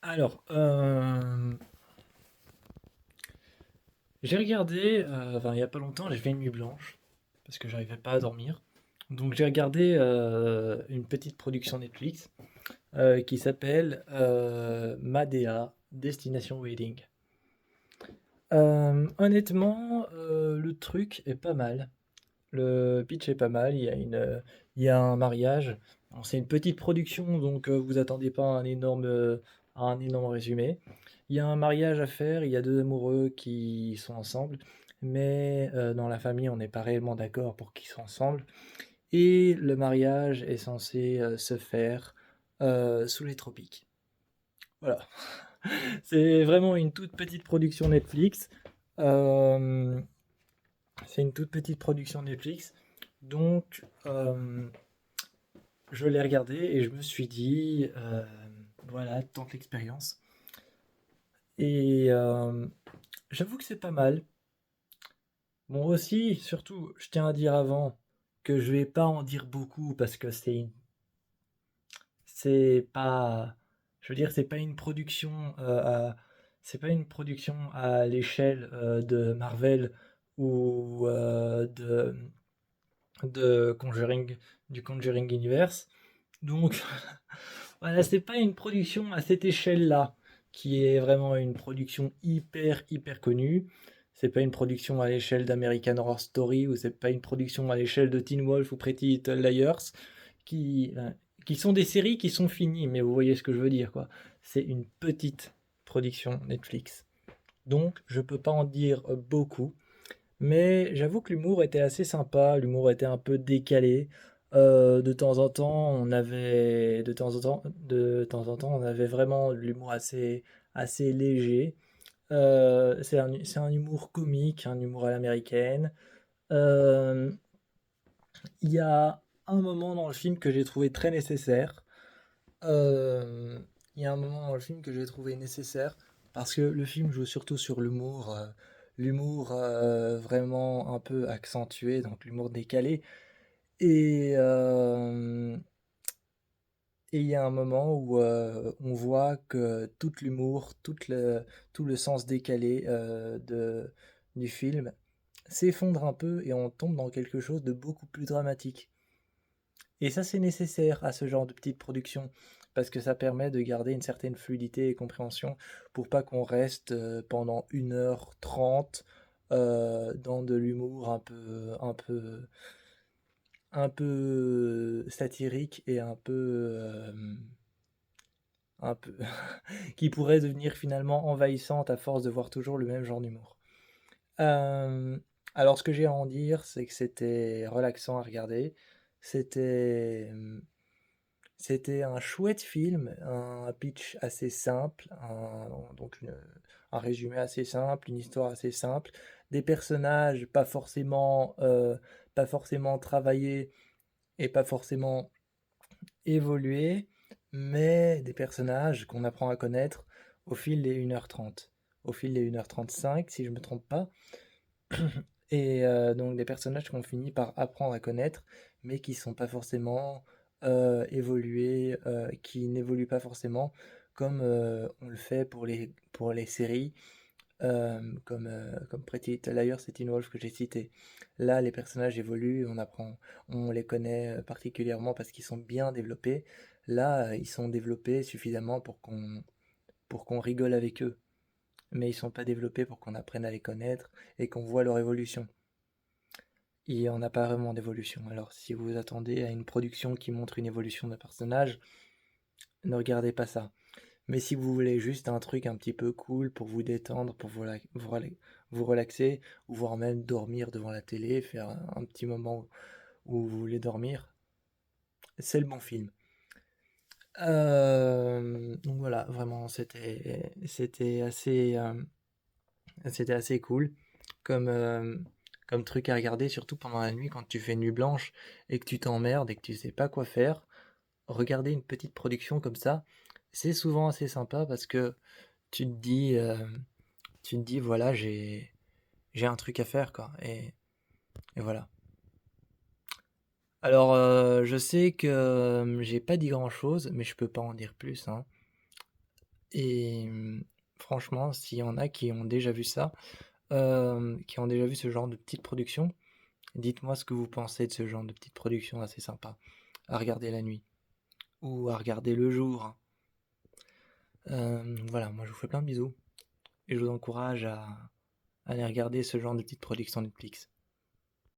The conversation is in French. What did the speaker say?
Alors, j'ai regardé, enfin il y a pas longtemps, j'ai fait une nuit blanche parce que j'arrivais pas à dormir. Donc j'ai regardé une petite production Netflix qui s'appelle Madea Destination Wedding. Honnêtement, le truc est pas mal. Le pitch est pas mal. Il y a un mariage. Bon, c'est une petite production, donc vous attendez pas à un énorme résumé. Il y a un mariage à faire, il y a deux amoureux qui sont ensemble, mais dans la famille, on n'est pas réellement d'accord pour qu'ils soient ensemble. Et le mariage est censé se faire sous les tropiques. Voilà. C'est vraiment une toute petite production Netflix. Euh, c'est une toute petite production Netflix. Donc, je l'ai regardé et je me suis dit, voilà, tente l'expérience. Et j'avoue que c'est pas mal. Bon, aussi, surtout, je tiens à dire avant que je vais pas en dire beaucoup parce que c'est pas, je veux dire, c'est pas une production à l'échelle de Marvel ou de Conjuring, du Conjuring Universe. Donc, voilà, c'est pas une production à cette échelle-là qui est vraiment une production hyper connue. C'est pas une production à l'échelle d'American Horror Story ou c'est pas une production à l'échelle de Teen Wolf ou Pretty Little Liars qui, euh, qui sont des séries qui sont finies, mais vous voyez ce que je veux dire, quoi. C'est une petite production Netflix. Donc, je peux pas en dire beaucoup. Mais j'avoue que l'humour était assez sympa, l'humour était un peu décalé. De temps en temps, on avait vraiment de l'humour assez léger. C'est un humour comique, un humour à l'américaine. Euh, Il y a un moment dans le film que j'ai trouvé très nécessaire. Euh, il y a un moment dans le film que j'ai trouvé nécessaire parce que le film joue surtout sur l'humour vraiment un peu accentué, donc l'humour décalé. Et et il y a un moment où on voit que tout l'humour, tout le sens décalé du film s'effondre un peu et on tombe dans quelque chose de beaucoup plus dramatique. Et ça, c'est nécessaire à ce genre de petite production, parce que ça permet de garder une certaine fluidité et compréhension pour pas qu'on reste pendant 1h30 dans de l'humour un peu satirique et un peu qui pourrait devenir finalement envahissante à force de voir toujours le même genre d'humour. Euh, alors, ce que j'ai à en dire, c'est que c'était relaxant à regarder. C'était C'était un chouette film, un pitch assez simple, un résumé assez simple, une histoire assez simple, des personnages pas forcément travaillés et pas forcément évolués, mais des personnages qu'on apprend à connaître au fil des 1h30, au fil des 1h35 si je me trompe pas, et donc des personnages qu'on finit par apprendre à connaître, mais qui sont pas forcément évolués, qui n'évoluent pas forcément comme on le fait pour les séries, comme Pretty Little Liars et Teen Wolf que j'ai cité. Là, les personnages évoluent, on les connaît particulièrement parce qu'ils sont bien développés. Là, ils sont développés suffisamment pour qu'on rigole avec eux, mais ils sont pas développés pour qu'on apprenne à les connaître et qu'on voit leur évolution. Il n'y en a pas vraiment d'évolution. Alors, si vous attendez à une production qui montre une évolution d'un personnage, ne regardez pas ça. Mais si vous voulez juste un truc un petit peu cool pour vous détendre, pour vous relaxer, ou voire même dormir devant la télé, faire un petit moment où vous voulez dormir, c'est le bon film. Donc voilà, vraiment, c'était assez cool comme, comme truc à regarder, surtout pendant la nuit quand tu fais nuit blanche et que tu t'emmerdes et que tu sais pas quoi faire. Regarder une petite production comme ça, c'est souvent assez sympa parce que tu te dis, euh, tu te dis voilà, j'ai un truc à faire quoi. Et voilà. Alors, je sais que j'ai pas dit grand-chose, mais je peux pas en dire plus, hein. et franchement, s'il y en a qui ont déjà vu ça, qui ont déjà vu ce genre de petite production, dites-moi ce que vous pensez de ce genre de petite production assez sympa, à regarder la nuit ou à regarder le jour, hein. Voilà, moi je vous fais plein de bisous et je vous encourage à aller regarder ce genre de petites productions Netflix.